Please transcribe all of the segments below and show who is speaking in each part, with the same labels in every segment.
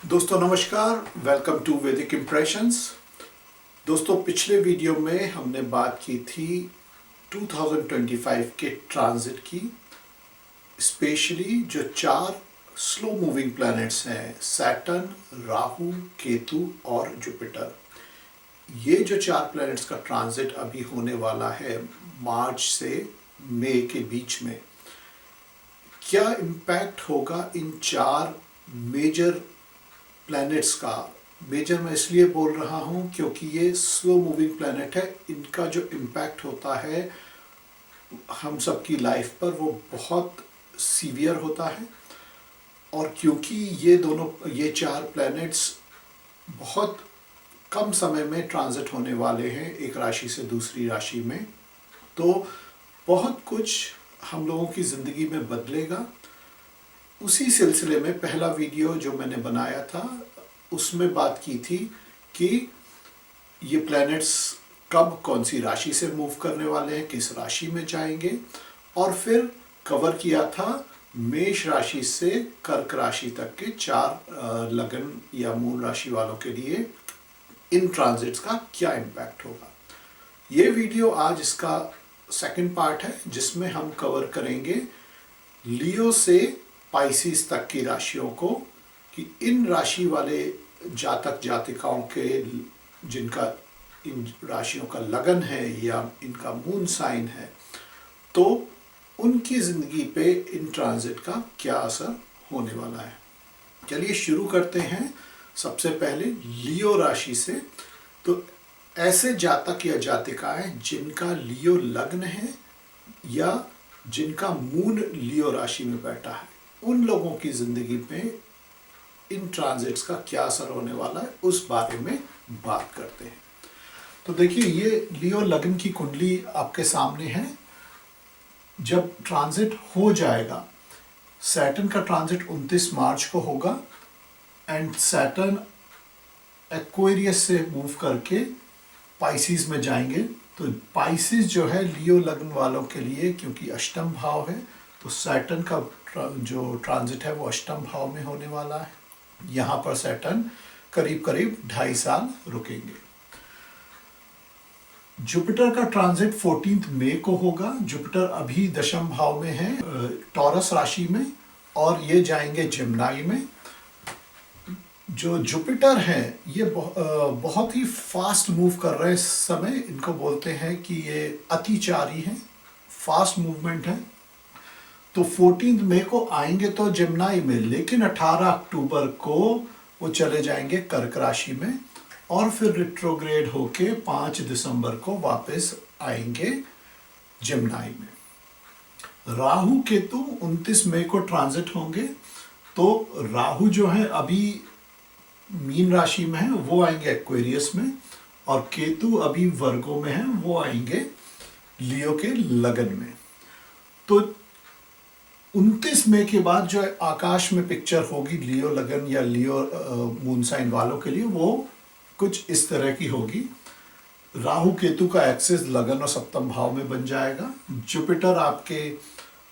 Speaker 1: दोस्तों नमस्कार, welcome to वैदिक इम्प्रेशंस। दोस्तों पिछले वीडियो में हमने बात की थी 2025 के ट्रांजिट की, स्पेशली जो 4 स्लो मूविंग प्लैनेट्स हैं, सैटर्न, राहु, केतु और जुपिटर। ये जो 4 प्लैनेट्स का ट्रांजिट अभी होने वाला है मार्च से मई के बीच में, क्या इम्पैक्ट होगा इन 4 मेजर प्लैनेट्स का। मेजर मैं इसलिए बोल रहा हूँ क्योंकि ये स्लो मूविंग प्लैनेट है। इनका जो इम्पैक्ट होता है हम सबकी लाइफ पर वो बहुत सीवियर होता है। और क्योंकि ये 4 प्लैनेट्स बहुत कम समय में ट्रांजिट होने वाले हैं एक राशि से दूसरी राशि में, तो बहुत कुछ हम लोगों की ज़िंदगी में बदलेगा। उसी सिलसिले में पहला वीडियो जो मैंने बनाया था उसमें बात की थी कि ये प्लैनेट्स कब कौन सी राशि से मूव करने वाले हैं, किस राशि में जाएंगे, और फिर कवर किया था मेष राशि से कर्क राशि तक के 4 लगन या मून राशि वालों के लिए इन ट्रांजिट्स का क्या इम्पैक्ट होगा। ये वीडियो आज इसका सेकंड पार्ट है जिसमें हम कवर करेंगे लियो से पाइसिस तक की राशियों को, कि इन राशि वाले जातक जातिकाओं के जिनका इन राशियों का लगन है या इनका मून साइन है, तो उनकी ज़िंदगी पे इन ट्रांजिट का क्या असर होने वाला है। चलिए शुरू करते हैं सबसे पहले लियो राशि से। तो ऐसे जातक या जातिकाएं जिनका लियो लग्न है या जिनका मून लियो राशि में बैठा है, उन लोगों की ज़िंदगी में इन ट्रांजिट्स का क्या असर होने वाला है उस बारे में बात करते हैं। तो देखिए, ये लियो लग्न की कुंडली आपके सामने है। जब ट्रांजिट हो जाएगा, सैटर्न का ट्रांजिट 29 मार्च को होगा एंड सैटर्न एक्वेरियस से मूव करके पाइसिस में जाएंगे। तो पाइसिस जो है लियो लग्न वालों के लिए, क्योंकि अष्टम भाव है, तो सैटर्न का जो ट्रांजिट है वो अष्टम भाव में होने वाला है। यहाँ पर सैटर्न करीब करीब 2.5 साल रुकेंगे। जुपिटर का ट्रांजिट 14 मई को होगा। जुपिटर अभी दशम भाव में है, टॉरस राशि में, और ये जाएंगे जिम्नाई में। जो जुपिटर है ये बहुत ही फास्ट मूव कर रहे हैं इस समय। इनको बोलते हैं कि ये अतिचारी है, फास्ट मूवमेंट है। तो 14 मई को आएंगे तो जिम्नाई में, लेकिन 18 अक्टूबर को वो चले जाएंगे कर्क राशि में और फिर रिट्रोग्रेड होके 5 दिसंबर को वापस आएंगे जिम्नाई में। राहु केतु 29 मई को ट्रांजिट होंगे। तो राहु जो है अभी मीन राशि में है, वो आएंगे एक्वेरियस में, और केतु अभी वर्गो में है, वो आएंगे लियो के लगन में। तो 29 मई के बाद जो आकाश में पिक्चर होगी लियो लगन या लियो मून साइन वालों के लिए, वो कुछ इस तरह की होगी। राहु केतु का एक्सिस लगन और सप्तम भाव में बन जाएगा। जुपिटर आपके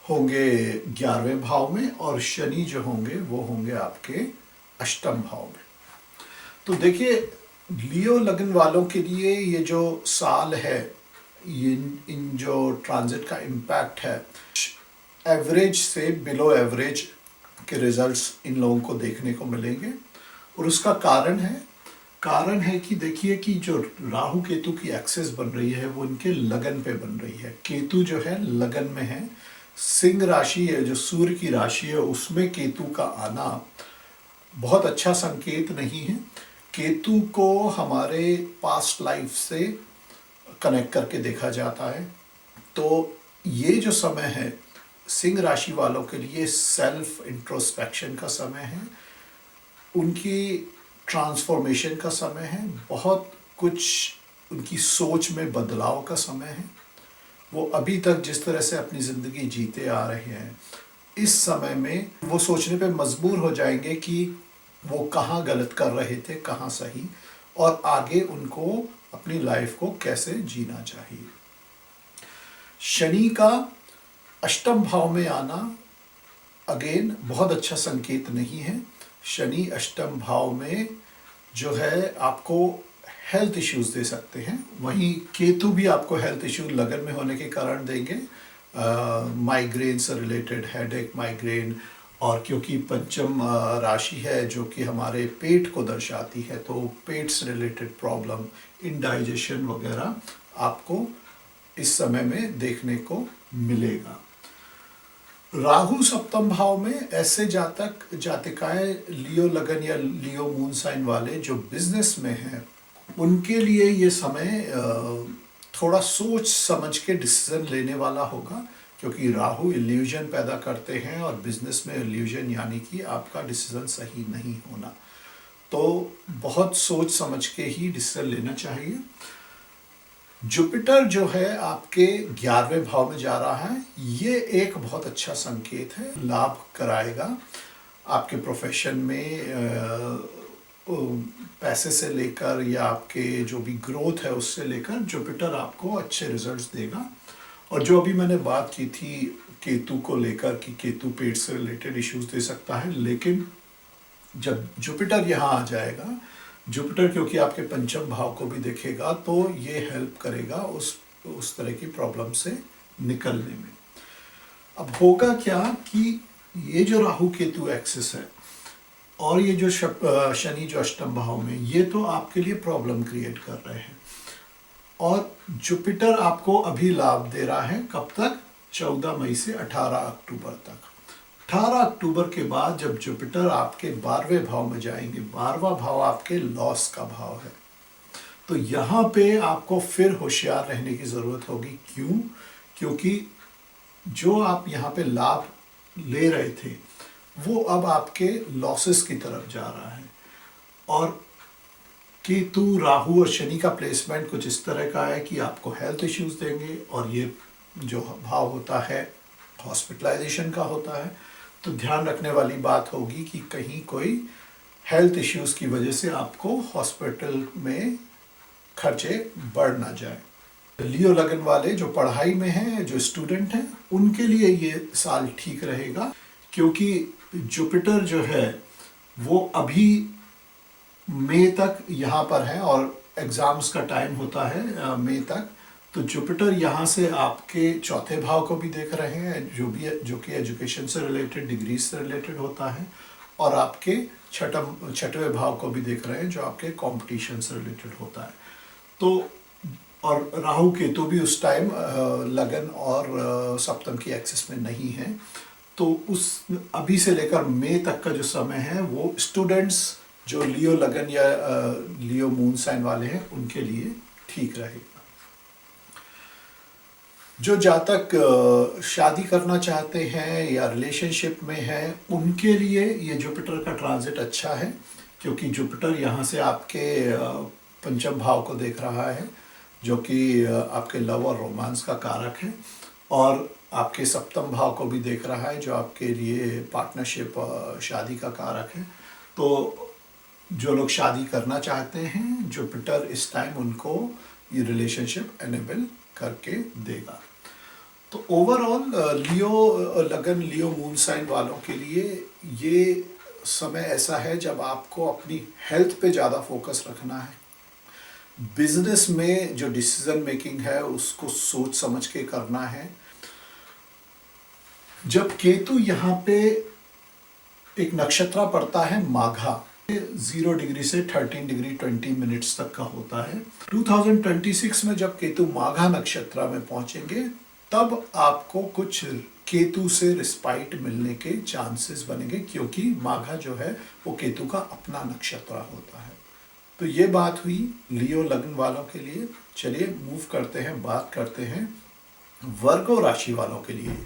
Speaker 1: होंगे 11वें भाव में, और शनि जो होंगे वो होंगे आपके अष्टम भाव में। तो देखिए, लियो लगन वालों के लिए ये जो साल है, इन जो ट्रांजिट का इम्पैक्ट है, एवरेज से बिलो एवरेज के रिजल्ट्स इन लोगों को देखने को मिलेंगे। और उसका कारण है कि देखिए कि जो राहु केतु की एक्सिस बन रही है वो इनके लगन पे बन रही है। केतु जो है लगन में है, सिंह राशि है जो सूर्य की राशि है, उसमें केतु का आना बहुत अच्छा संकेत नहीं है। केतु को हमारे पास्ट लाइफ से कनेक्ट करके देखा जाता है। तो ये जो समय है सिंह राशि वालों के लिए सेल्फ इंट्रोस्पेक्शन का समय है, उनकी ट्रांसफॉर्मेशन का समय है, बहुत कुछ उनकी सोच में बदलाव का समय है। वो अभी तक जिस तरह से अपनी ज़िंदगी जीते आ रहे हैं, इस समय में वो सोचने पे मजबूर हो जाएंगे कि वो कहाँ गलत कर रहे थे, कहाँ सही, और आगे उनको अपनी लाइफ को कैसे जीना चाहिए। शनि का अष्टम भाव में आना अगेन बहुत अच्छा संकेत नहीं है। शनि अष्टम भाव में जो है आपको हेल्थ इश्यूज दे सकते हैं। वहीं केतु भी आपको हेल्थ इश्यू लगन में होने के कारण देंगे, माइग्रेन से रिलेटेड हेडेक, माइग्रेन। और क्योंकि पंचम राशि है जो कि हमारे पेट को दर्शाती है, तो पेट से रिलेटेड प्रॉब्लम, इंडाइजेशन वगैरह आपको इस समय में देखने को मिलेगा। राहु सप्तम भाव में ऐसे जातक जातिकाएं लियो लगन या लियो मून साइन वाले जो बिजनेस में हैं, उनके लिए ये समय थोड़ा सोच समझ के डिसीजन लेने वाला होगा, क्योंकि राहु इल्यूजन पैदा करते हैं और बिजनेस में इल्यूजन यानी कि आपका डिसीजन सही नहीं होना। तो बहुत सोच समझ के ही डिसीजन लेना चाहिए। जुपिटर जो है आपके 11वें भाव में जा रहा है, ये एक बहुत अच्छा संकेत है, लाभ कराएगा आपके प्रोफेशन में, पैसे से लेकर या आपके जो भी ग्रोथ है उससे लेकर जुपिटर आपको अच्छे रिजल्ट्स देगा। और जो अभी मैंने बात की थी केतु को लेकर कि केतु पेट से रिलेटेड इश्यूज दे सकता है, लेकिन जब जुपिटर यहाँ आ जाएगा, जुपिटर क्योंकि आपके पंचम भाव को भी देखेगा, तो ये हेल्प करेगा उस तरह की प्रॉब्लम से निकलने में। अब होगा क्या कि ये जो राहु केतु एक्सिस है और ये जो शनि जो अष्टम भाव में, ये तो आपके लिए प्रॉब्लम क्रिएट कर रहे हैं। और जुपिटर आपको अभी लाभ दे रहा है कब तक? 14 मई से 18 अक्टूबर तक। 18 अक्टूबर के बाद जब जुपिटर आपके 12वें भाव में जाएंगे, 12वां भाव आपके लॉस का भाव है, तो यहाँ पे आपको फिर होशियार रहने की ज़रूरत होगी। क्यों? क्योंकि जो आप यहाँ पे लाभ ले रहे थे वो अब आपके लॉसेस की तरफ जा रहा है। और केतु, राहु और शनि का प्लेसमेंट कुछ इस तरह का है कि आपको हेल्थ इश्यूज देंगे, और ये जो भाव होता है हॉस्पिटलाइजेशन का होता है। तो ध्यान रखने वाली बात होगी कि कहीं कोई हेल्थ इश्यूज की वजह से आपको हॉस्पिटल में खर्चे बढ़ ना जाए। लियो लगन वाले जो पढ़ाई में हैं, जो स्टूडेंट हैं, उनके लिए ये साल ठीक रहेगा, क्योंकि जुपिटर जो है वो अभी मई तक यहाँ पर है और एग्जाम्स का टाइम होता है मई तक। तो जुपिटर यहाँ से आपके चौथे भाव को भी देख रहे हैं, जो कि एजुकेशन से रिलेटेड, डिग्री से रिलेटेड होता है, और आपके छठवें भाव को भी देख रहे हैं जो आपके कंपटीशन से रिलेटेड होता है। तो और राहु केतु भी उस टाइम लगन और सप्तम की एक्सिस में नहीं है। तो उस अभी से लेकर मई तक का जो समय है वो स्टूडेंट्स जो लियो लगन या लियो मून साइन वाले हैं उनके लिए ठीक रहेगा। जो जातक शादी करना चाहते हैं या रिलेशनशिप में हैं, उनके लिए ये जुपिटर का ट्रांजिट अच्छा है, क्योंकि जुपिटर यहाँ से आपके पंचम भाव को देख रहा है, जो कि आपके लव और रोमांस का कारक है, और आपके सप्तम भाव को भी देख रहा है जो आपके लिए पार्टनरशिप, शादी का कारक है। तो जो लोग शादी करना चाहते हैं, जुपिटर इस टाइम उनको ये रिलेशनशिप एनेबल करके देगा। तो ओवरऑल लियो लगन, लियो मून साइन वालों के लिए ये समय ऐसा है जब आपको अपनी हेल्थ पे ज़्यादा फोकस रखना है। बिजनेस में जो डिसीजन मेकिंग है उसको सोच समझ के करना है। जब केतु यहाँ पे एक नक्षत्र पड़ता है माघा, 0 डिग्री से 13 डिग्री 20 मिनट्स तक का होता है। 2026 में जब केतु माघा नक्षत्र में पहुंचेंगे, तब आपको कुछ केतु से रिस्पाइट मिलने के चांसेस बनेंगे, क्योंकि माघा जो है वो केतु का अपना नक्षत्र होता है। तो ये बात हुई लियो लगन वालों के लिए। चलिए मूव करते हैं, बात करते हैं वर्गो राशि वालों के लिए।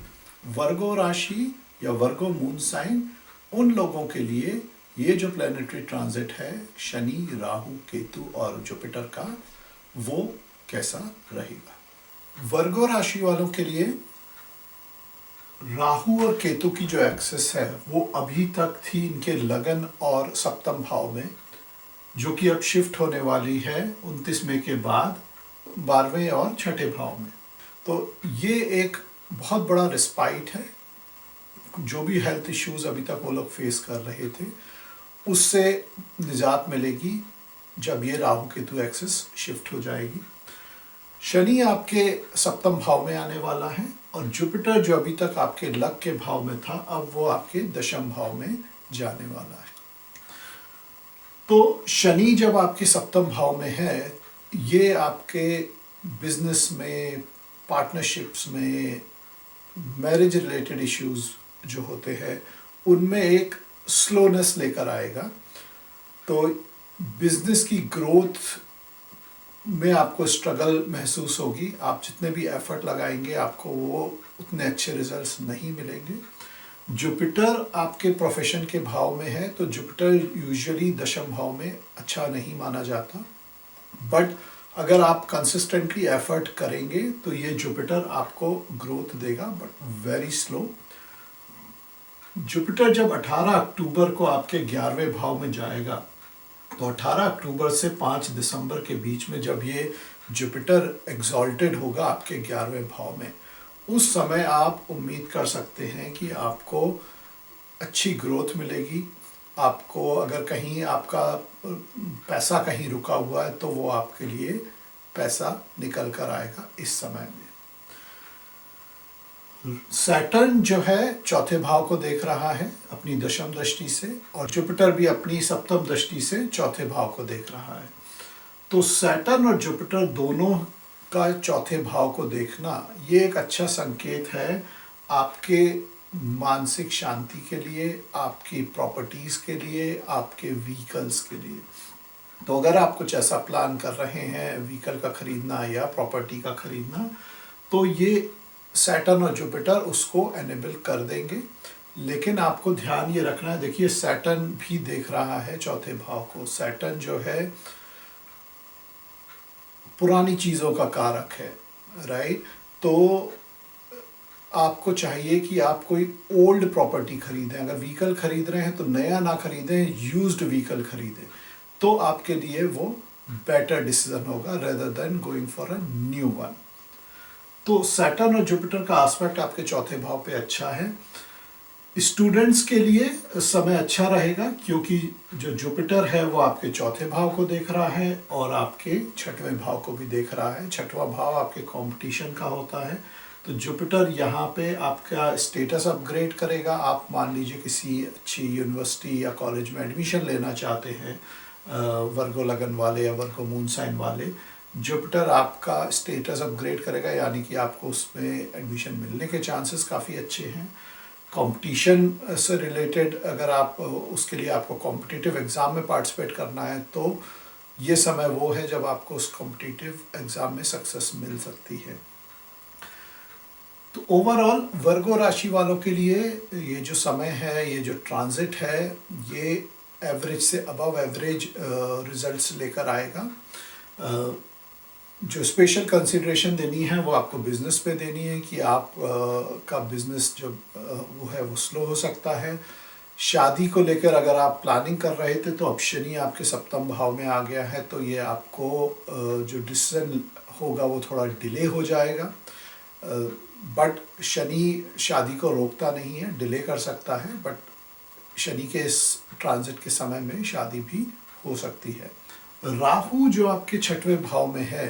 Speaker 1: वर्गो राशि या वर्गो मून साइन, उन लोगों के लिए ये जो प्लैनेटरी ट्रांजिट है शनि, राहु, केतु और जुपिटर का, वो कैसा रहेगा। वर्गो राशि वालों के लिए राहु और केतु की जो एक्सेस है वो अभी तक थी इनके लगन और सप्तम भाव में, जो कि अब शिफ्ट होने वाली है 29 मई के बाद 12वें और छठे भाव में। तो ये एक बहुत बड़ा रिस्पाइट है। जो भी हेल्थ इश्यूज अभी तक वो लोग फेस कर रहे थे उससे निजात मिलेगी जब ये राहु केतु एक्सिस शिफ्ट हो जाएगी। शनि आपके सप्तम भाव में आने वाला है और जुपिटर जो अभी तक आपके लक के भाव में था, अब वो आपके दशम भाव में जाने वाला है। तो शनि जब आपके सप्तम भाव में है, ये आपके बिजनेस में, पार्टनरशिप्स में, मैरिज रिलेटेड इश्यूज जो होते हैं उनमें एक स्लोनेस लेकर आएगा। तो बिजनेस की ग्रोथ में आपको स्ट्रगल महसूस होगी। आप जितने भी एफर्ट लगाएंगे आपको वो उतने अच्छे रिजल्ट्स नहीं मिलेंगे। जुपिटर आपके प्रोफेशन के भाव में है, तो जुपिटर यूजुअली दशम भाव में अच्छा नहीं माना जाता, बट अगर आप कंसिस्टेंटली एफर्ट करेंगे तो ये जुपिटर आपको ग्रोथ देगा, बट वेरी स्लो। जुपिटर जब 18 अक्टूबर को आपके 11वें भाव में जाएगा, तो 18 अक्टूबर से 5 दिसंबर के बीच में जब ये जुपिटर एग्जॉल्टेड होगा आपके 11वें भाव में, उस समय आप उम्मीद कर सकते हैं कि आपको अच्छी ग्रोथ मिलेगी। आपको अगर कहीं आपका पैसा कहीं रुका हुआ है तो वो आपके लिए पैसा निकल कर आएगा इस समय में। सैटर्न जो है चौथे भाव को देख रहा है अपनी दशम दृष्टि से, और जुपिटर भी अपनी सप्तम दृष्टि से चौथे भाव को देख रहा है। तो सैटर्न और जुपिटर दोनों का चौथे भाव को देखना ये एक अच्छा संकेत है आपके मानसिक शांति के लिए, आपकी प्रॉपर्टीज के लिए, आपके व्हीकल्स के लिए। तो अगर आप कुछ ऐसा प्लान कर रहे हैं व्हीकल का खरीदना या प्रॉपर्टी का खरीदना, तो ये सैटर्न और जुपिटर उसको एनेबल कर देंगे। लेकिन आपको ध्यान ये रखना है, देखिए सैटर्न भी देख रहा है चौथे भाव को। सैटर्न जो है पुरानी चीज़ों का कारक है, राइट। तो आपको चाहिए कि आप कोई ओल्ड प्रॉपर्टी खरीदें। अगर व्हीकल खरीद रहे हैं तो नया ना खरीदें, यूज्ड व्हीकल खरीदें, तो आपके लिए वो बेटर डिसीजन होगा rather than going for a new one. तो सैटर्न और जुपिटर का एस्पेक्ट आपके चौथे भाव पे अच्छा है। स्टूडेंट्स के लिए समय अच्छा रहेगा, क्योंकि जो जुपिटर है वो आपके चौथे भाव को देख रहा है और आपके छठवें भाव को भी देख रहा है। छठवां भाव आपके कंपटीशन का होता है, तो जुपिटर यहाँ पे आपका स्टेटस अपग्रेड करेगा। आप मान लीजिए किसी अच्छी यूनिवर्सिटी या कॉलेज में एडमिशन लेना चाहते हैं, वर्गो लगन वाले या वर्गो मून साइन वाले, जुपिटर आपका स्टेटस अपग्रेड करेगा, यानी कि आपको उसमें एडमिशन मिलने के चांसेस काफ़ी अच्छे हैं। कंपटीशन से रिलेटेड अगर आप उसके लिए आपको कॉम्पिटिटिव एग्ज़ाम में पार्टिसिपेट करना है, तो ये समय वो है जब आपको उस कॉम्पिटिटिव एग्ज़ाम में सक्सेस मिल सकती है। तो ओवरऑल वर्गो राशि वालों के लिए ये जो समय है, ये जो ट्रांजिट है, ये एवरेज से अबव एवरेज रिजल्ट्स लेकर आएगा। जो स्पेशल कंसिडरेशन देनी है वो आपको बिजनेस पे देनी है कि आप का बिजनेस जो वो है वो स्लो हो सकता है। शादी को लेकर अगर आप प्लानिंग कर रहे थे तो अब शनि आपके सप्तम भाव में आ गया है, तो ये आपको जो डिसीजन होगा वो थोड़ा डिले हो जाएगा। बट शनि शादी को रोकता नहीं है, डिले कर सकता है, बट शनि के इस ट्रांजिट के समय में शादी भी हो सकती है। राहु जो आपके छठवें भाव में है,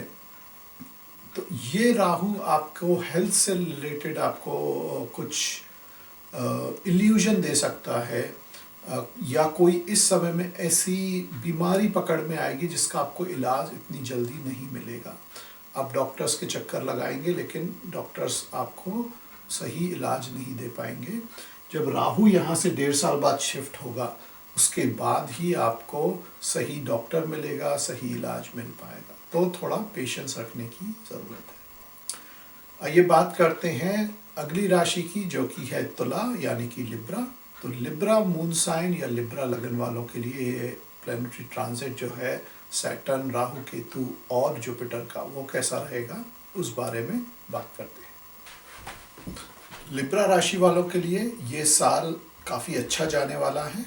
Speaker 1: तो ये राहु आपको हेल्थ से रिलेटेड आपको कुछ इल्यूजन दे सकता है, या कोई इस समय में ऐसी बीमारी पकड़ में आएगी जिसका आपको इलाज इतनी जल्दी नहीं मिलेगा। आप डॉक्टर्स के चक्कर लगाएंगे लेकिन डॉक्टर्स आपको सही इलाज नहीं दे पाएंगे। जब राहु यहाँ से 1.5 साल बाद शिफ्ट होगा, उसके बाद ही आपको सही डॉक्टर मिलेगा, सही इलाज मिल पाएगा। तो थोड़ा पेशेंस रखने की ज़रूरत है। आइए बात करते हैं अगली राशि की, जो कि है तुला यानी कि लिब्रा। तो लिब्रा मून साइन या लिब्रा लगन वालों के लिए ये प्लैनेटरी ट्रांजिट जो है सैटर्न, राहु, केतु और जुपिटर का, वो कैसा रहेगा उस बारे में बात करते हैं। लिब्रा राशि वालों के लिए ये साल काफ़ी अच्छा जाने वाला है,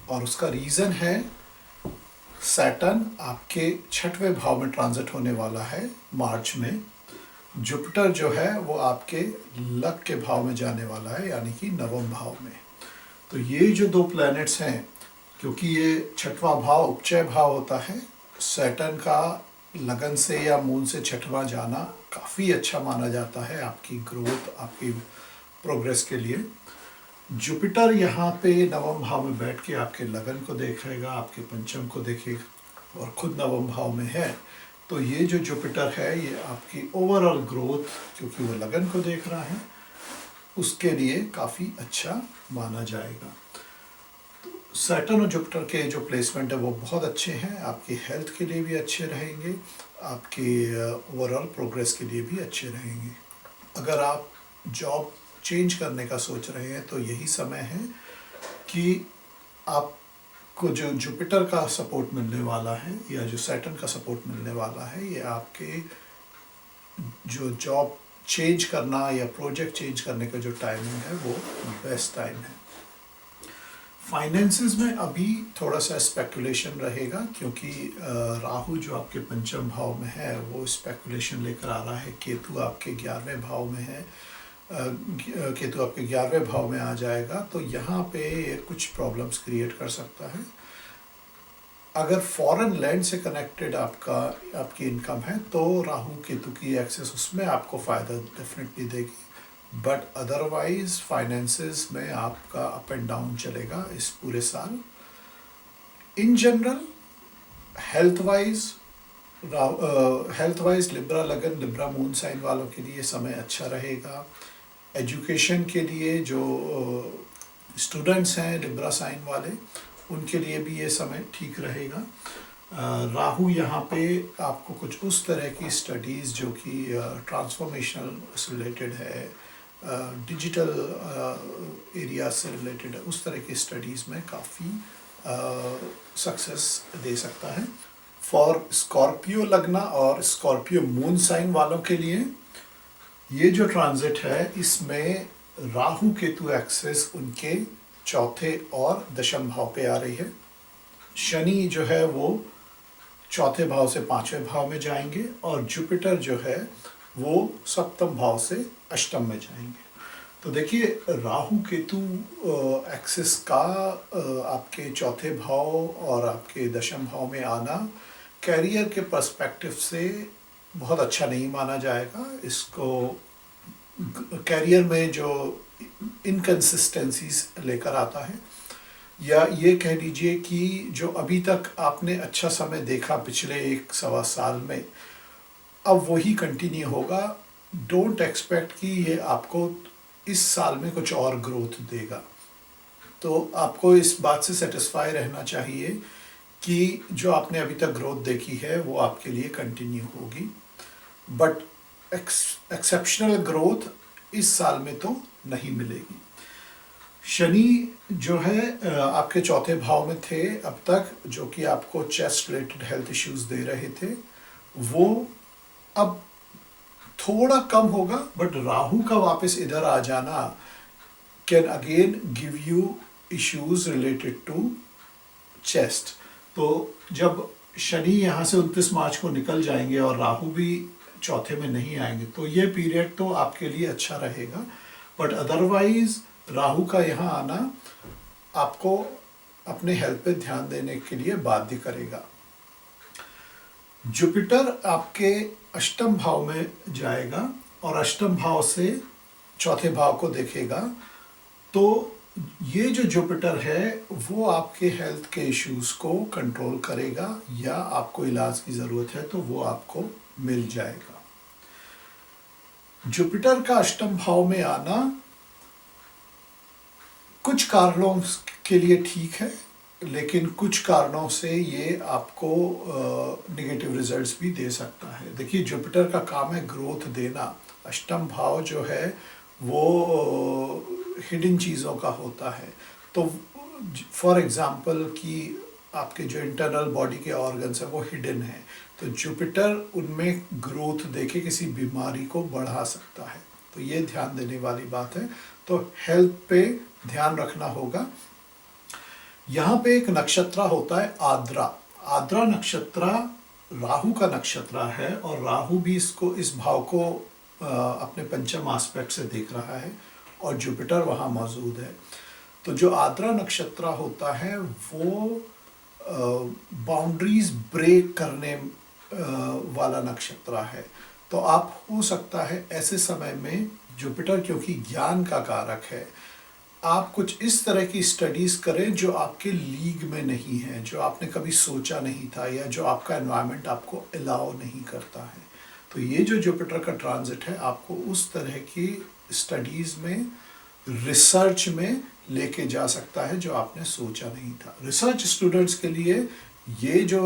Speaker 1: और उसका रीज़न है सैटर्न आपके छठवें भाव में ट्रांजिट होने वाला है मार्च में। जुपिटर जो है वो आपके लक के भाव में जाने वाला है, यानी कि नवम भाव में। तो ये जो दो प्लैनेट्स हैं, क्योंकि ये छठवां भाव उपचय भाव होता है। सैटर्न का लगन से या मून से छठवां जाना काफ़ी अच्छा माना जाता है आपकी ग्रोथ, आपकी प्रोग्रेस के लिए। जुपिटर यहाँ पे नवम भाव में बैठ के आपके लगन को देखेगा, आपके पंचम को देखेगा और खुद नवम भाव में है। तो ये जो जुपिटर है ये आपकी ओवरऑल ग्रोथ, क्योंकि वो लगन को देख रहा है, उसके लिए काफ़ी अच्छा माना जाएगा। सैटर्न और जुपिटर के जो प्लेसमेंट है वो बहुत अच्छे हैं, आपकी हेल्थ के लिए भी अच्छे रहेंगे, आपके ओवरऑल प्रोग्रेस के लिए भी अच्छे रहेंगे। अगर आप जॉब चेंज करने का सोच रहे हैं तो यही समय है कि आपको जो जुपिटर का सपोर्ट मिलने वाला है या जो सैटर्न का सपोर्ट मिलने वाला है, ये आपके जो जॉब चेंज करना या प्रोजेक्ट चेंज करने का जो टाइमिंग है वो बेस्ट टाइम है। फाइनेंसेस में अभी थोड़ा सा स्पेकुलेशन रहेगा, क्योंकि राहु जो आपके पंचम भाव में है वो स्पेकुलेशन लेकर आ रहा है। केतु आपके 11वें भाव में है, केतु आपके 11वें भाव में आ जाएगा, तो यहाँ पे कुछ प्रॉब्लम्स क्रिएट कर सकता है। अगर फॉरेन लैंड से कनेक्टेड आपकी इनकम है तो राहु केतु की एक्सेस उसमें आपको फ़ायदा डेफिनेटली देगी, बट अदरवाइज फाइनेंसेस में आपका अप एंड डाउन चलेगा इस पूरे साल। In general health wise Libra लगन, लिब्रा मून साइन वालों के लिए समय अच्छा रहेगा। एजुकेशन के लिए जो स्टूडेंट्स हैं लिब्रा साइन वाले, उनके लिए भी ये समय ठीक रहेगा। राहु यहाँ पे आपको कुछ उस तरह की स्टडीज़ जो कि ट्रांसफॉर्मेशनल से रिलेटेड है, डिजिटल एरिया से रिलेटेड है, उस तरह की स्टडीज़ में काफ़ी सक्सेस दे सकता है। फॉर स्कॉर्पियो लगना और स्कॉर्पियो मून साइन वालों के लिए ये जो ट्रांजिट है इसमें राहु केतु एक्सेस उनके चौथे और दशम भाव पे आ रही है। शनि जो है वो चौथे भाव से पांचवें भाव में जाएंगे और जुपिटर जो है वो सप्तम भाव से अष्टम में जाएंगे। तो देखिए राहु केतु एक्सिस का आपके चौथे भाव और आपके दशम भाव में आना कैरियर के पर्सपेक्टिव से बहुत अच्छा नहीं माना जाएगा। इसको कैरियर में जो इनकन्सिस्टेंसीज लेकर आता है, या ये कह लीजिए कि जो अभी तक आपने अच्छा समय देखा पिछले 1 सवा साल में, अब वही कंटिन्यू होगा। डोंट एक्सपेक्ट कि ये आपको इस साल में कुछ और ग्रोथ देगा। तो आपको इस बात से सेटिस्फाई रहना चाहिए कि जो आपने अभी तक ग्रोथ देखी है वो आपके लिए कंटिन्यू होगी, बट एक्सेप्शनल ग्रोथ इस साल में तो नहीं मिलेगी। शनि जो है आपके चौथे भाव में थे अब तक, जो कि आपको chest related health issues they रहे थे, वो अब थोड़ा कम होगा, बट राहु का वापस इधर आ जाना can again give you issues related to chest. तो जब शनि यहाँ से 29 मार्च को निकल जाएंगे और राहु भी चौथे में नहीं आएंगे, तो ये पीरियड तो आपके लिए अच्छा रहेगा, बट अदरवाइज राहु का यहाँ आना आपको अपने हेल्थ पे ध्यान देने के लिए बाध्य करेगा। जुपिटर आपके अष्टम भाव में जाएगा और अष्टम भाव से चौथे भाव को देखेगा, तो ये जो जुपिटर है वो आपके हेल्थ के इश्यूज को कंट्रोल करेगा, या आपको इलाज की ज़रूरत है तो वो आपको मिल जाएगा। जुपिटर का अष्टम भाव में आना कुछ कारणों के लिए ठीक है, लेकिन कुछ कारणों से ये आपको नेगेटिव रिजल्ट्स भी दे सकता है। देखिए जुपिटर का काम है ग्रोथ देना। अष्टम भाव जो है वो हिडन चीज़ों का होता है। तो फॉर एग्जांपल कि आपके जो इंटरनल बॉडी के ऑर्गन्स हैं वो हिडन है, तो जुपिटर उनमें ग्रोथ देके किसी बीमारी को बढ़ा सकता है। तो ये ध्यान देने वाली बात है। तो हेल्थ पे ध्यान रखना होगा। यहाँ पे एक नक्षत्र होता है आद्रा। आद्रा नक्षत्र राहु का नक्षत्र है और राहु भी इस भाव को अपने पंचम एस्पेक्ट से देख रहा है और जुपिटर वहाँ मौजूद है। तो जो आद्रा नक्षत्र होता है वो बाउंड्रीज ब्रेक करने वाला नक्षत्र है। तो आप हो सकता है ऐसे समय में जुपिटर क्योंकि ज्ञान का कारक है, आप कुछ इस तरह की स्टडीज करें जो आपके लीग में नहीं है, जो आपने कभी सोचा नहीं था, या जो आपका एनवायरनमेंट आपको अलाउ नहीं करता है। तो ये जो जुपिटर का ट्रांजिट है आपको उस तरह की स्टडीज में, रिसर्च में लेके जा सकता है जो आपने सोचा नहीं था। रिसर्च स्टूडेंट्स के लिए ये जो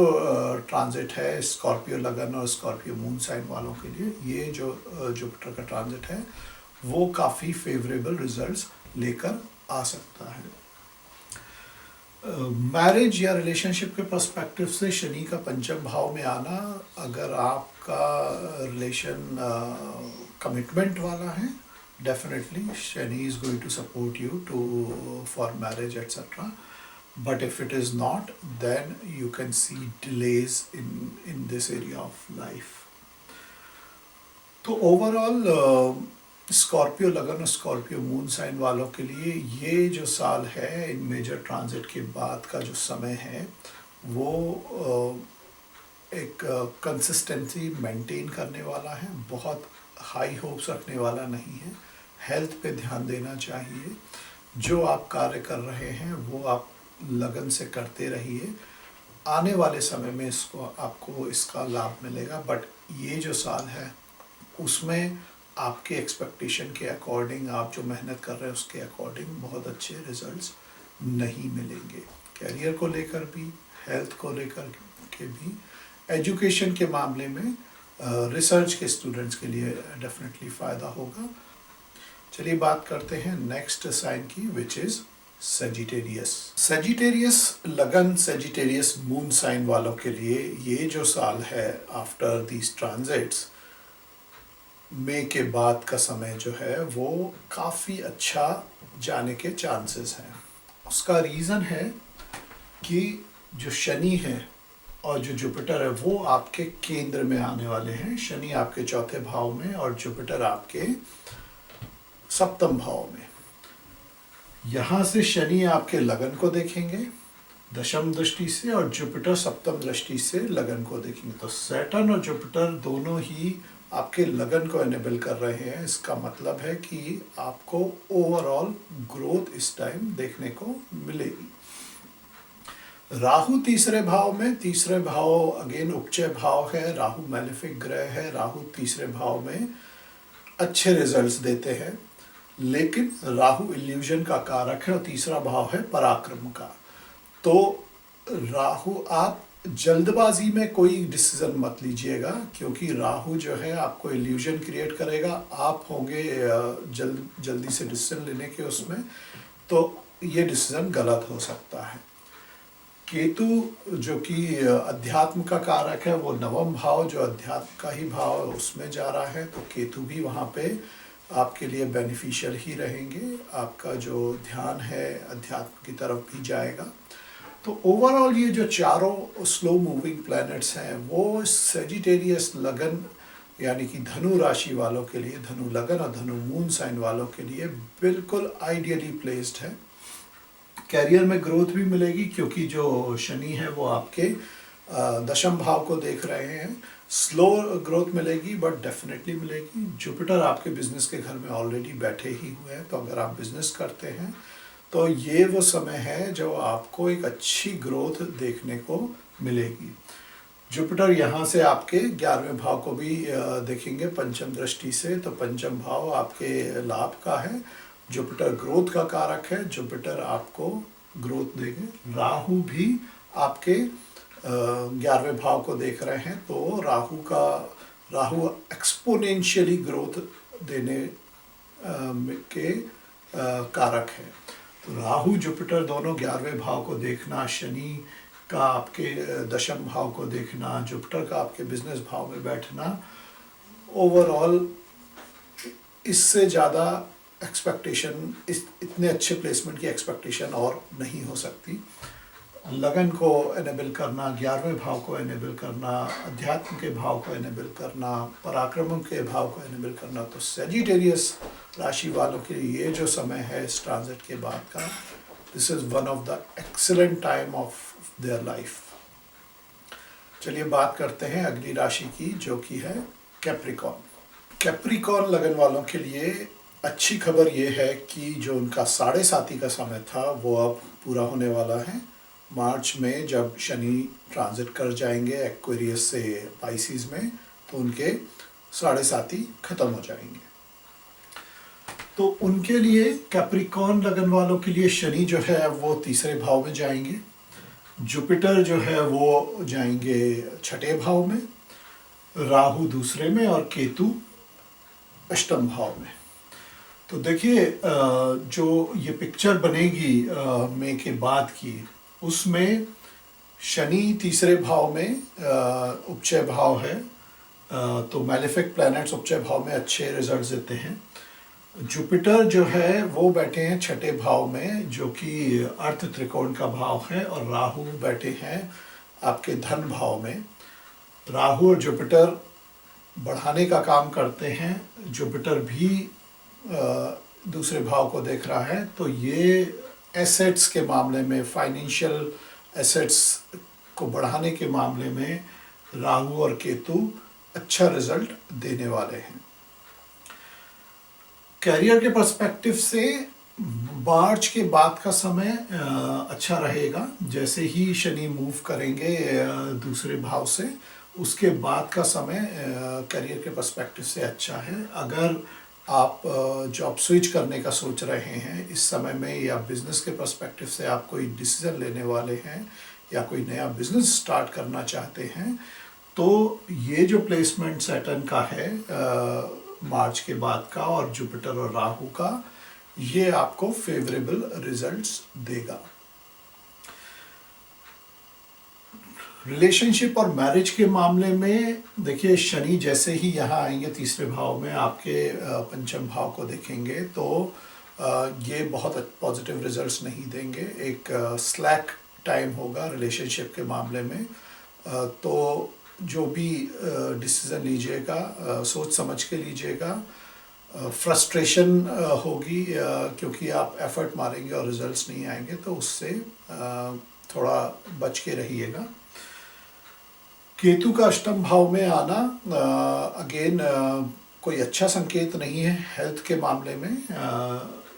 Speaker 1: ट्रांजिट है स्कॉर्पियो लगन और स्कॉर्पियो मून साइन वालों के लिए, ये जो जुपिटर का ट्रांजिट है वो काफ़ी फेवरेबल रिजल्ट्स लेकर आ सकता है। मैरिज या रिलेशनशिप के पर्सपेक्टिव से शनि का पंचम भाव में आना, अगर आपका रिलेशन कमिटमेंट वाला है, definitely Shani is going to support you to for marriage etcetera, but if it is not, then you can see delays in this area of life. तो ओवरऑल स्कॉर्पियो लगन और स्कॉर्पियो मून साइन वालों के लिए ये जो साल है, इन मेजर ट्रांजिट के बाद का जो समय है वो एक कंसिस्टेंसी मेंटेन करने वाला है, बहुत हाई होप्स रखने वाला नहीं है। हेल्थ पे ध्यान देना चाहिए। जो आप कार्य कर रहे हैं वो आप लगन से करते रहिए, आने वाले समय में आपको इसका लाभ मिलेगा। बट ये जो साल है उसमें आपके एक्सपेक्टेशन के अकॉर्डिंग, आप जो मेहनत कर रहे हैं उसके अकॉर्डिंग बहुत अच्छे रिजल्ट्स नहीं मिलेंगे। कैरियर को लेकर भी, हेल्थ को लेकर के भी, एजुकेशन के मामले में रिसर्च के स्टूडेंट्स के लिए डेफिनेटली फ़ायदा होगा। चलिए बात करते हैं नेक्स्ट साइन की, विच इज़ सेजिटेरियस। सेजिटेरियस लगन, सेजिटेरियस मून साइन वालों के लिए ये जो साल है आफ्टर दीज ट्रांजिट्स, मई के बाद का समय जो है वो काफ़ी अच्छा जाने के चांसेस हैं। उसका रीज़न है कि जो शनि है और जो जुपिटर है वो आपके केंद्र में आने वाले हैं। शनि आपके चौथे भाव में और जुपिटर आपके सप्तम भाव में। यहाँ से शनि आपके लगन को देखेंगे दशम दृष्टि से और जुपिटर सप्तम दृष्टि से लगन को देखेंगे। तो सैटर्न और जुपिटर दोनों ही आपके लगन को एनेबल कर रहे हैं। इसका मतलब है कि आपको ओवरऑल ग्रोथ इस टाइम देखने को मिलेगी। राहु तीसरे भाव में, तीसरे भाव अगेन उपचय भाव है, राहु मैलेफिक ग्रह है। राहु तीसरे भाव में अच्छे रिजल्ट्स देते हैं, लेकिन राहु इल्यूजन का कारक है और तीसरा भाव है पराक्रम का। तो राहु, आप जल्दबाजी में कोई डिसीजन मत लीजिएगा, क्योंकि राहु जो है आपको इल्यूजन क्रिएट करेगा। आप होंगे जल्दी से डिसीजन लेने के उसमें, तो ये डिसीजन गलत हो सकता है। केतु जो कि अध्यात्म का कारक है, वो नवम भाव जो अध्यात्म का ही भाव है उसमें जा रहा है। तो केतु भी वहाँ पे आपके लिए बेनिफिशियल ही रहेंगे। आपका जो ध्यान है अध्यात्म की तरफ भी जाएगा। तो ओवरऑल ये जो चारों स्लो मूविंग प्लैनेट्स हैं वो सेजिटेरियस लगन यानी कि धनु राशि वालों के लिए, धनु लगन और धनु मून साइन वालों के लिए बिल्कुल आइडियली प्लेस्ड है। कैरियर में ग्रोथ भी मिलेगी, क्योंकि जो शनि है वो आपके दशम भाव को देख रहे हैं। स्लो ग्रोथ मिलेगी बट डेफिनेटली मिलेगी। जुपिटर आपके बिजनेस के घर में ऑलरेडी बैठे ही हुए हैं, तो अगर आप बिजनेस करते हैं तो ये वो समय है जो आपको एक अच्छी ग्रोथ देखने को मिलेगी। जुपिटर यहाँ से आपके 11वें भाव को भी देखेंगे पंचम दृष्टि से, तो पंचम भाव आपके लाभ का है। जुपिटर ग्रोथ का कारक है, जुपिटर आपको ग्रोथ देंगे। राहु भी आपके 11वें भाव को देख रहे हैं, तो राहु एक्सपोनेंशियली ग्रोथ देने के कारक है। तो राहु जुपिटर दोनों 11वें भाव को देखना, शनि का आपके दशम भाव को देखना, जुपिटर का आपके बिजनेस भाव में बैठना, ओवरऑल इससे ज़्यादा एक्सपेक्टेशन, इतने अच्छे प्लेसमेंट की एक्सपेक्टेशन और नहीं हो सकती। लगन को एनेबल करना, 11वें भाव को एनेबल करना, अध्यात्म के भाव को एनेबल करना, पराक्रम के भाव को एनेबल करना। तो सेजिटेरियस राशि वालों के लिए ये जो समय है इस ट्रांजिट के बाद का this is one of the excellent time of their life. चलिए बात करते हैं अगली राशि की, जो कि है कैप्रिकॉर्न। कैप्रिकॉर्न लगन वालों के लिए अच्छी खबर ये है कि जो उनका साढ़े साती का समय था वो अब पूरा होने वाला है। मार्च में जब शनि ट्रांजिट कर जाएंगे एक्वेरियस से पाइसिस में, तो उनके साढ़े साती खत्म हो जाएंगे। तो उनके लिए, कैप्रिकॉर्न लगन वालों के लिए शनि जो है वो तीसरे भाव में जाएंगे, जुपिटर जो है वो जाएंगे छठे भाव में, राहु दूसरे में और केतु अष्टम भाव में। तो देखिए जो ये पिक्चर बनेगी मई के बाद की, उसमें शनि तीसरे भाव में उपचय भाव है, तो मैलेफिक प्लैनेट्स उपचय भाव में अच्छे रिजल्ट्स देते हैं। जुपिटर जो है वो बैठे हैं छठे भाव में, जो कि अर्थ त्रिकोण का भाव है, और राहु बैठे हैं आपके धन भाव में। राहु और जुपिटर बढ़ाने का काम करते हैं, जुपिटर भी दूसरे भाव को देख रहा है, तो ये एसेट्स के मामले में, फाइनेंशियल एसेट्स को बढ़ाने के मामले में राहु और केतु अच्छा रिजल्ट देने वाले हैं। कैरियर के पर्सपेक्टिव से मार्च के बाद का समय अच्छा रहेगा। जैसे ही शनि मूव करेंगे दूसरे भाव से, उसके बाद का समय करियर के पर्सपेक्टिव से अच्छा है। अगर आप जॉब स्विच करने का सोच रहे हैं इस समय में, या बिजनेस के पर्सपेक्टिव से आप कोई डिसीजन लेने वाले हैं या कोई नया बिजनेस स्टार्ट करना चाहते हैं, तो ये जो प्लेसमेंट सैटर्न का है मार्च के बाद का, और जुपिटर और राहु का, ये आपको फेवरेबल रिजल्ट्स देगा। रिलेशनशिप और मैरिज के मामले में देखिए, शनि जैसे ही यहाँ आएंगे तीसरे भाव में, आपके पंचम भाव को देखेंगे, तो ये बहुत पॉजिटिव रिजल्ट्स नहीं देंगे। एक स्लैक टाइम होगा रिलेशनशिप के मामले में। तो जो भी डिसीज़न लीजिएगा सोच समझ के लीजिएगा। फ्रस्ट्रेशन होगी क्योंकि आप एफर्ट मारेंगे और रिजल्ट्स नहीं आएंगे, तो उससे थोड़ा बच के रहिएगा। केतु का अष्टम भाव में आना अगेन कोई अच्छा संकेत नहीं है हेल्थ के मामले में,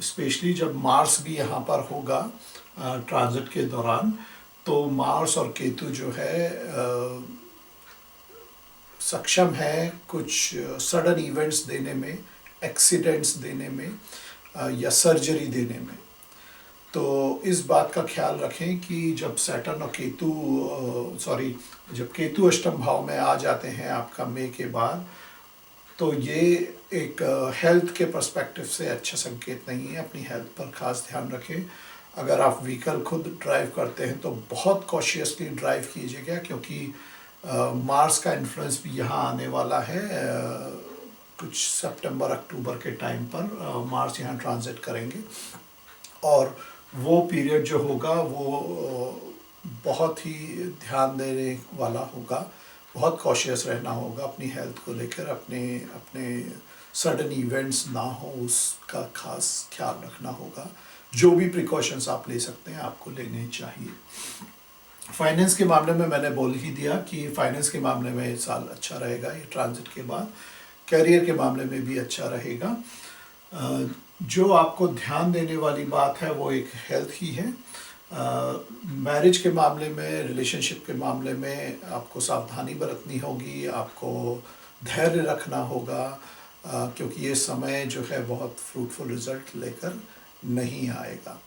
Speaker 1: स्पेशली जब मार्स भी यहाँ पर होगा ट्रांजिट के दौरान। तो मार्स और केतु जो है सक्षम है कुछ सडन इवेंट्स देने में, एक्सीडेंट्स देने में या सर्जरी देने में। तो इस बात का ख्याल रखें कि जब सैटर्न और जब केतु अष्टम भाव में आ जाते हैं आपका मई के बाद, तो ये एक हेल्थ के पर्सपेक्टिव से अच्छा संकेत नहीं है। अपनी हेल्थ पर खास ध्यान रखें। अगर आप व्हीकल खुद ड्राइव करते हैं तो बहुत कॉशियसली ड्राइव कीजिएगा, क्योंकि मार्स का इन्फ्लुएंस भी यहाँ आने वाला है। कुछ सितंबर अक्टूबर के टाइम पर मार्स यहाँ ट्रांजिट करेंगे, और वो पीरियड जो होगा वो बहुत ही ध्यान देने वाला होगा। बहुत कॉशियस रहना होगा अपनी हेल्थ को लेकर। अपने सडन इवेंट्स ना हो उसका खास ख्याल रखना होगा। जो भी प्रिकॉशंस आप ले सकते हैं आपको लेने चाहिए। फाइनेंस के मामले में मैंने बोल ही दिया कि फाइनेंस के मामले में इस साल अच्छा रहेगा ये ट्रांजिट के बाद। कैरियर के मामले में भी अच्छा रहेगा। जो आपको ध्यान देने वाली बात है वो एक हेल्थ ही है। मैरिज के मामले में, रिलेशनशिप के मामले में आपको सावधानी बरतनी होगी, आपको धैर्य रखना होगा, क्योंकि ये समय जो है बहुत फ्रूटफुल रिजल्ट लेकर नहीं आएगा।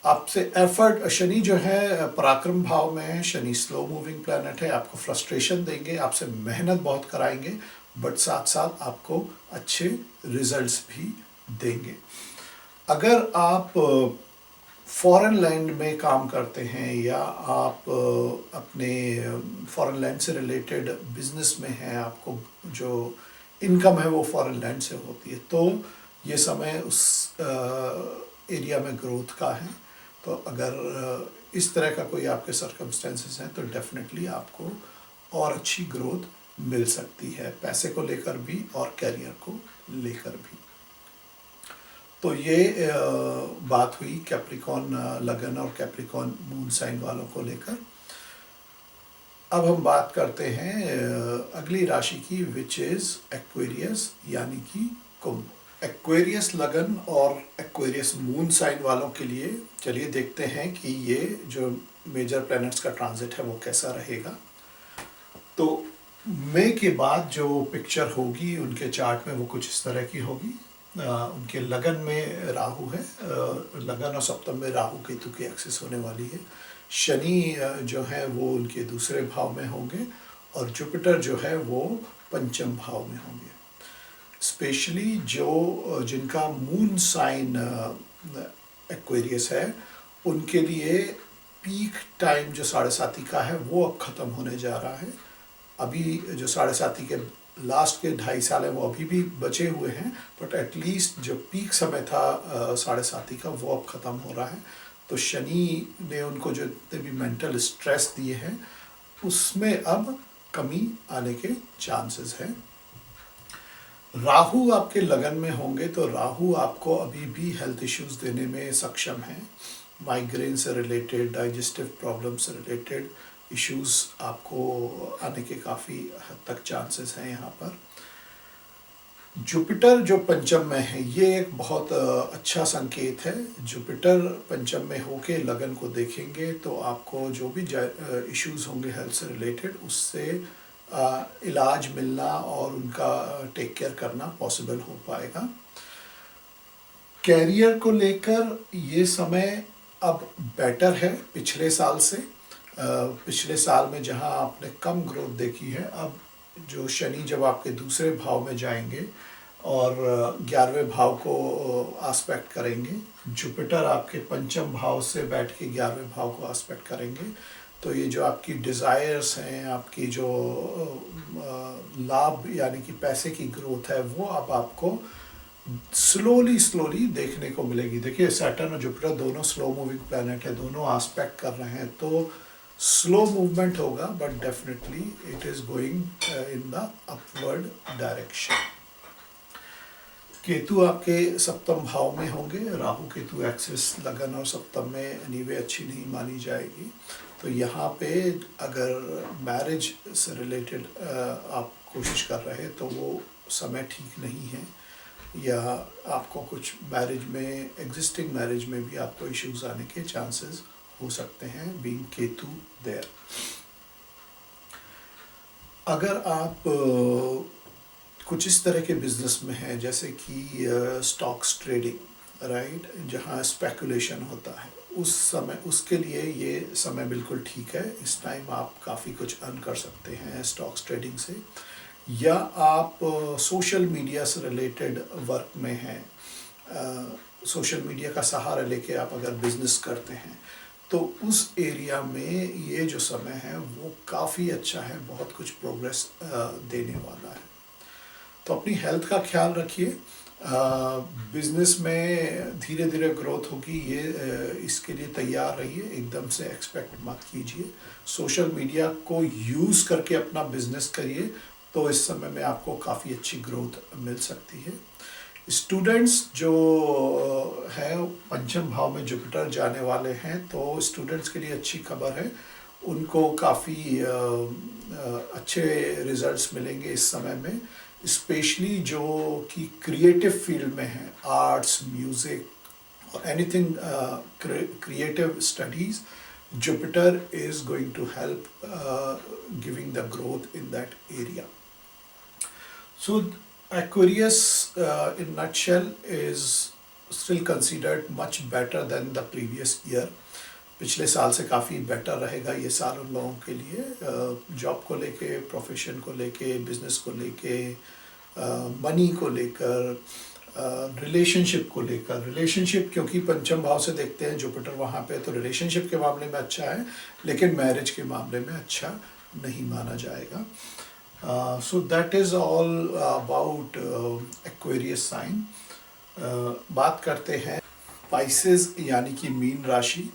Speaker 1: आपसे एफर्ट, शनि जो है पराक्रम भाव में है, शनि स्लो मूविंग प्लैनेट है, आपको फ्रस्ट्रेशन देंगे, आपसे मेहनत बहुत कराएंगे, बट साथ साथ आपको अच्छे रिजल्ट्स भी देंगे। अगर आप फॉरेन लैंड में काम करते हैं या आप अपने फॉरेन लैंड से रिलेटेड बिजनेस में हैं, आपको जो इनकम है वो फॉरेन लैंड से होती है, तो ये समय उस एरिया में ग्रोथ का है। तो अगर इस तरह का कोई आपके सर्कमस्टेंसेस हैं तो डेफिनेटली आपको और अच्छी ग्रोथ मिल सकती है, पैसे को लेकर भी और कैरियर को लेकर भी। तो ये बात हुई कैप्रिकॉन लगन और कैप्रिकॉन मून साइन वालों को लेकर। अब हम बात करते हैं अगली राशि की, विच इज एक्वेरियस यानी कि कुंभ। एक्वेरियस लगन और एक्वेरियस मून साइन वालों के लिए चलिए देखते हैं कि ये जो मेजर प्लैनेट्स का ट्रांजिट है वो कैसा रहेगा। तो मई के बाद जो पिक्चर होगी उनके चार्ट में वो कुछ इस तरह की होगी। उनके लगन में राहु है, लगन और सप्तम में राहु केतु की एक्सिस होने वाली है। शनि जो है वो उनके दूसरे भाव में होंगे और जुपिटर जो है वो पंचम भाव में होंगे। स्पेशली जो जिनका मून साइन एक्वेरियस है उनके लिए पीक टाइम जो साढ़े साथी का है वो अब ख़त्म होने जा रहा है। अभी जो साढ़े साथी के लास्ट के 2.5 साल है वो अभी भी बचे हुए हैं, बट एटलीस्ट जो पीक समय था साढ़े साथी का वो अब ख़त्म हो रहा है। तो शनि ने उनको जो इतने भी मेंटल स्ट्रेस दिए हैं उसमें अब कमी आने के चांसेस हैं। राहु आपके लगन में होंगे तो राहु आपको अभी भी हेल्थ इश्यूज देने में सक्षम हैं। माइग्रेन से रिलेटेड, डाइजेस्टिव प्रॉब्लम से रिलेटेड इश्यूज आपको आने के काफ़ी हद तक चांसेस हैं यहाँ पर। जुपिटर जो पंचम में है ये एक बहुत अच्छा संकेत है। जुपिटर पंचम में होके लगन को देखेंगे तो आपको जो भी इश्यूज होंगे हेल्थ से रिलेटेड उससे इलाज मिलना और उनका टेक केयर करना पॉसिबल हो पाएगा। कैरियर को लेकर ये समय अब बेटर है पिछले साल से। पिछले साल में जहां आपने कम ग्रोथ देखी है, अब जो शनि जब आपके दूसरे भाव में जाएंगे और 11वें भाव को आस्पेक्ट करेंगे, जुपिटर आपके पंचम भाव से बैठ के 11वें भाव को आस्पेक्ट करेंगे, तो ये जो आपकी डिज़ायर्स हैं, आपकी जो लाभ यानी कि पैसे की ग्रोथ है वो अब आपको स्लोली देखने को मिलेगी। देखिए सैटर्न और जुपिटर दोनों स्लो मूविंग प्लैनेट है, दोनों आस्पेक्ट कर रहे हैं, तो स्लो मूवमेंट होगा but definitely it is going in the upward direction. Ketu आपके सप्तम भाव में होंगे। राहु केतु एक्सिस लगन और सप्तम में एनीवे अच्छी नहीं मानी जाएगी, तो यहाँ पे अगर मैरिज से रिलेटेड आप कोशिश कर रहे हैं तो वो समय ठीक नहीं है, या आपको कुछ मैरिज में, एग्जिस्टिंग मैरिज में भी आपको इश्यूज आने के चांसेस हो सकते हैं बीइंग केतु देयर। अगर आप कुछ इस तरह के बिजनेस में हैं जैसे कि स्टॉक्स ट्रेडिंग, राइट, जहाँ स्पेकुलेशन होता है, उस समय उसके लिए ये समय बिल्कुल ठीक है। इस टाइम आप काफ़ी कुछ अर्न कर सकते हैं स्टॉक्स ट्रेडिंग से। या आप सोशल मीडिया से रिलेटेड वर्क में हैं, सोशल मीडिया का सहारा लेके आप अगर बिजनेस करते हैं तो उस एरिया में ये जो समय है वो काफ़ी अच्छा है, बहुत कुछ प्रोग्रेस देने वाला है। तो अपनी हेल्थ का ख्याल रखिए। बिजनेस में धीरे धीरे ग्रोथ होगी, ये इसके लिए तैयार रहिए, एकदम से एक्सपेक्ट मत कीजिए। सोशल मीडिया को यूज़ करके अपना बिजनेस करिए तो इस समय में आपको काफ़ी अच्छी ग्रोथ मिल सकती है। स्टूडेंट्स जो है पंचम भाव में जुपिटर जाने वाले हैं, तो स्टूडेंट्स के लिए अच्छी खबर है, उनको काफ़ी अच्छे रिजल्ट्स मिलेंगे इस समय में। स्पेशली जो कि क्रिएटिव फील्ड में है, आर्ट्स, म्यूज़िक और anything creative studies, Jupiter is going to help giving the growth in that area. So Aquarius in nutshell is still considered much better than the previous year. पिछले साल से काफ़ी better रहेगा ये साल उन लोगों के लिए, जॉब को लेके, प्रोफेशन को लेके, बिजनेस को लेके, मनी को लेकर, रिलेशनशिप को लेकर। रिलेशनशिप क्योंकि पंचम भाव से देखते हैं जुपिटर वहाँ पे, तो रिलेशनशिप के मामले में अच्छा है, लेकिन मैरिज के मामले में अच्छा नहीं माना जाएगा। So that is all about Aquarius sign. बात करते हैं पाइसेस यानी कि मीन राशि।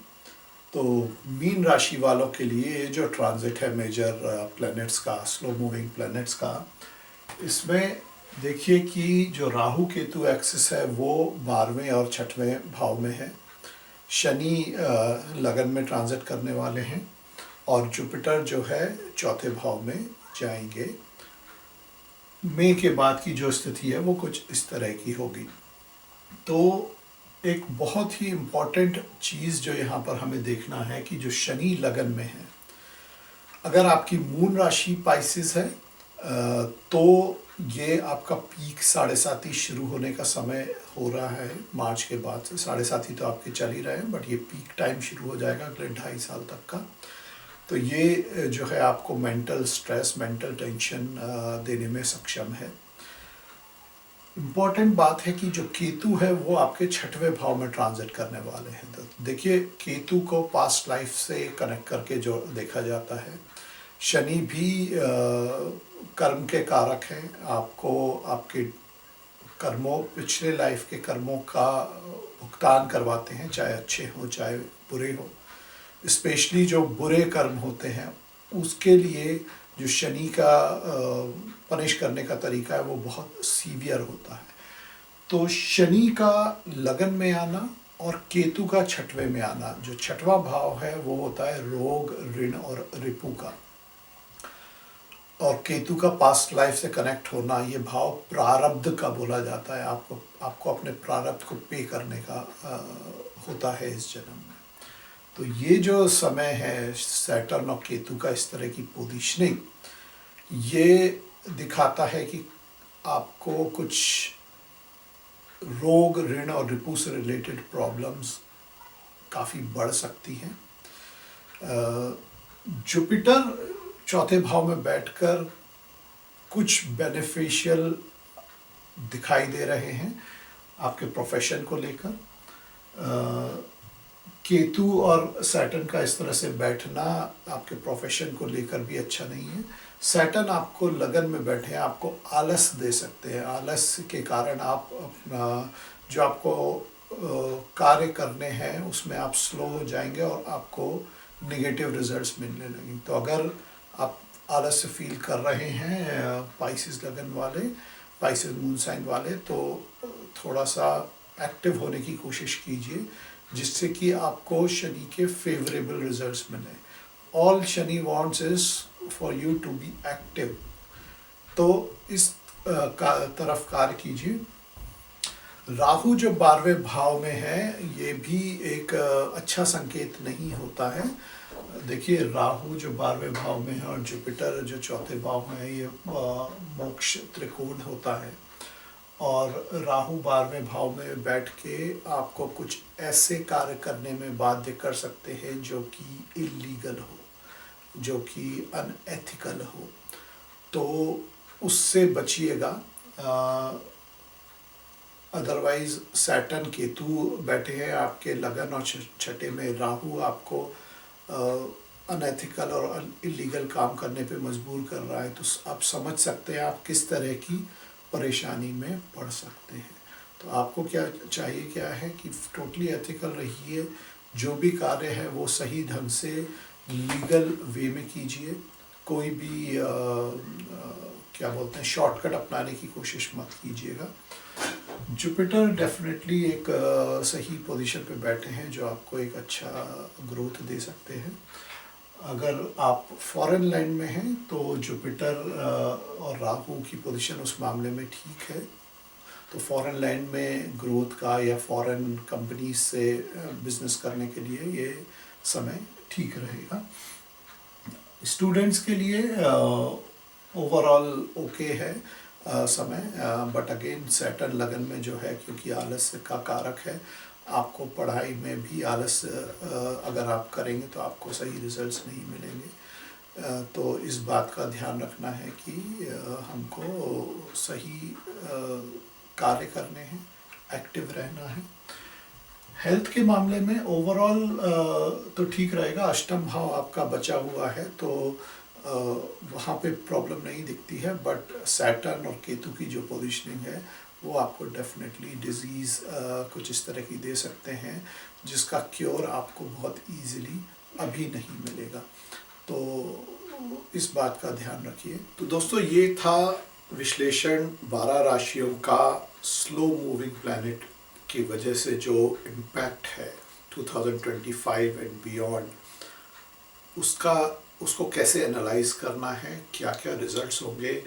Speaker 1: तो मीन राशि वालों के लिए जो ट्रांजिट है मेजर प्लैनेट्स का, स्लो मूविंग प्लैनेट्स का, इसमें देखिए कि जो राहु केतु एक्सिस है वो 12वें और 6वें भाव में है। शनि लगन में ट्रांजिट करने वाले हैं और जुपिटर जो है चौथे भाव में जाएंगे। मई के बाद की जो स्थिति है वो कुछ इस तरह की होगी। तो एक बहुत ही इम्पॉर्टेंट चीज़ जो यहाँ पर हमें देखना है कि जो शनि लगन में है, अगर आपकी मून राशि पाइसेस है तो ये आपका पीक 7.5 शुरू होने का समय हो रहा है। मार्च के बाद से 7.5 तो आपके चल ही रहे हैं, बट ये पीक टाइम शुरू हो जाएगा अगले 2.5 साल तक का। तो ये जो है आपको मेंटल स्ट्रेस, मेंटल टेंशन देने में सक्षम है। इम्पॉर्टेंट बात है कि जो केतु है वो आपके 6वें भाव में ट्रांजिट करने वाले हैं। तो देखिए, केतु को पास्ट लाइफ से कनेक्ट करके जो देखा जाता है, शनि भी कर्म के कारक हैं। आपको आपके कर्मों, पिछले लाइफ के कर्मों का भुगतान करवाते हैं, चाहे अच्छे हो चाहे बुरे हो। स्पेशली जो बुरे कर्म होते हैं उसके लिए जो शनि का पनिश करने का तरीका है वो बहुत सीवियर होता है। तो शनि का लगन में आना और केतु का 6वें में आना, जो 6वां भाव है वो होता है रोग, ऋण और रिपु का। और केतु का पास्ट लाइफ से कनेक्ट होना, ये भाव प्रारब्ध का बोला जाता है। आपको अपने प्रारब्ध को पे करने का होता है इस जन्म में। तो ये जो समय है सैटर्न और केतु का, इस तरह की पोजीशनिंग, ये दिखाता है कि आपको कुछ रोग, ऋण और रिपु से रिलेटेड प्रॉब्लम्स काफ़ी बढ़ सकती हैं। जुपिटर चौथे भाव में बैठकर कुछ बेनिफिशियल दिखाई दे रहे हैं आपके प्रोफेशन को लेकर। केतु और सैटर्न का इस तरह से बैठना आपके प्रोफेशन को लेकर भी अच्छा नहीं है। सैटर्न आपको लगन में बैठे हैं, आपको आलस दे सकते हैं। आलस के कारण आप अपना जो आपको कार्य करने हैं उसमें आप स्लो हो जाएंगे और आपको नेगेटिव रिजल्ट्स मिलने लगेंगे। तो अगर आप आलस फील कर रहे हैं पाइसेस लगन वाले, पाइसेस मून साइन वाले, तो थोड़ा सा एक्टिव होने की कोशिश कीजिए जिससे कि आपको शनि के फेवरेबल रिजल्ट्स मिले। All Shani wants is for you to be active. तो इस तरफ कार्य कीजिए। राहु जो 12वें भाव में है ये भी एक अच्छा संकेत नहीं होता है। देखिए, राहु जो 12वें भाव में है और जुपिटर जो चौथे भाव में है, ये मोक्ष त्रिकोण होता है। और राहु 12वें भाव में बैठ के आपको कुछ ऐसे कार्य करने में बाध्य कर सकते हैं जो कि इलीगल हो, जो कि अनएथिकल हो। तो उससे बचिएगा। अदरवाइज सैटर्न केतु बैठे हैं आपके लगन और 6ठे में राहु आपको अनएथिकल और इलीगल काम करने पे मजबूर कर रहा है। तो आप समझ सकते हैं आप किस तरह की परेशानी में पड़ सकते हैं। तो आपको क्या चाहिए, क्या है कि टोटली एथिकल रहिए। जो भी कार्य है वो सही ढंग से लीगल वे में कीजिए। कोई भी क्या बोलते हैं, शॉर्टकट अपनाने की कोशिश मत कीजिएगा। जुपिटर डेफिनेटली एक सही पोजीशन पे बैठे हैं जो आपको एक अच्छा ग्रोथ दे सकते हैं। अगर आप फॉरेन लैंड में हैं तो जुपिटर और राहु की पोजीशन उस मामले में ठीक है। तो फॉरेन लैंड में ग्रोथ का या फॉरेन कंपनी से बिजनेस करने के लिए ये समय ठीक रहेगा। स्टूडेंट्स के लिए ओवरऑल ओके है समय, बट अगेन सैटर्न लगन में जो है, क्योंकि आलस का कारक है, आपको पढ़ाई में भी आलस अगर आप करेंगे तो आपको सही रिजल्ट्स नहीं मिलेंगे। तो इस बात का ध्यान रखना है कि हमको सही कार्य करने हैं, एक्टिव रहना है। हेल्थ के मामले में ओवरऑल तो ठीक रहेगा। अष्टम भाव आपका बचा हुआ है तो वहाँ पे प्रॉब्लम नहीं दिखती है, बट सैटर्न और केतु की जो पोजीशनिंग है वो आपको डेफिनेटली डिजीज़ कुछ इस तरह की दे सकते हैं जिसका क्योर आपको बहुत इजीली अभी नहीं मिलेगा। तो इस बात का ध्यान रखिए। तो दोस्तों, ये था विश्लेषण 12 राशियों का स्लो मूविंग प्लैनेट की वजह से जो इम्पैक्ट है 2025 एंड बियॉन्ड उसको कैसे एनालाइज करना है, क्या क्या रिजल्ट्स होंगे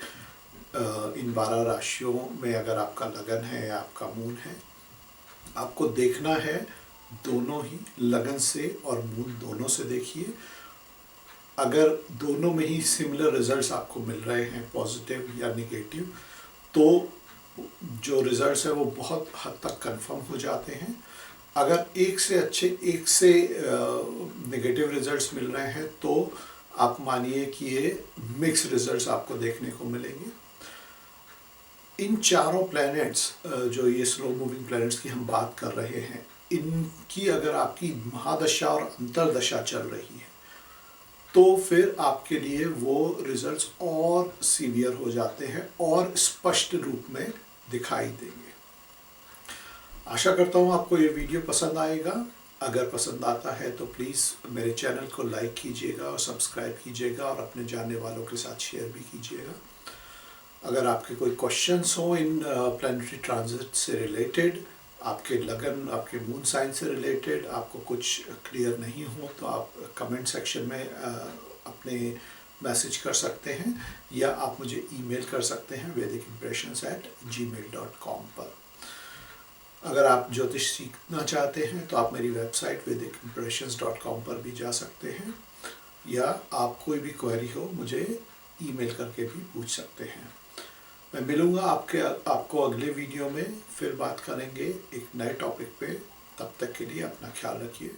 Speaker 1: इन 12 राशियों में। अगर आपका लगन है या आपका मून है, आपको देखना है दोनों ही, लगन से और मून दोनों से देखिए। अगर दोनों में ही सिमिलर रिजल्ट्स आपको मिल रहे हैं, पॉजिटिव या नेगेटिव, तो जो रिजल्ट्स है वो बहुत हद तक कंफर्म हो जाते हैं। अगर एक से नेगेटिव रिजल्ट्स मिल रहे हैं तो आप मानिए कि ये मिक्स रिजल्ट्स आपको देखने को मिलेंगे। इन चारों प्लैनेट्स, जो ये स्लो मूविंग प्लैनेट्स की हम बात कर रहे हैं, इनकी अगर आपकी महादशा और अंतरदशा चल रही है तो फिर आपके लिए वो रिजल्ट्स और सीवियर हो जाते हैं और स्पष्ट रूप में दिखाई देंगे। आशा करता हूँ आपको ये वीडियो पसंद आएगा। अगर पसंद आता है तो प्लीज़ मेरे चैनल को लाइक कीजिएगा और सब्सक्राइब कीजिएगा और अपने जानने वालों के साथ शेयर भी कीजिएगा। अगर आपके कोई क्वेश्चंस हो इन प्लैनेटरी ट्रांजिट से रिलेटेड, आपके लगन, आपके मून साइन से रिलेटेड आपको कुछ क्लियर नहीं हो, तो आप कमेंट सेक्शन में अपने मैसेज कर सकते हैं या आप मुझे ईमेल कर सकते हैं vedicimpressions@gmail.com पर। अगर आप ज्योतिष सीखना चाहते हैं तो आप मेरी वेबसाइट vedicimpressions.com पर भी जा सकते हैं, या आप कोई भी क्वेरी हो मुझे ईमेल करके भी पूछ सकते हैं। मैं मिलूँगा आपको अगले वीडियो में, फिर बात करेंगे एक नए टॉपिक पे। तब तक के लिए अपना ख्याल रखिए।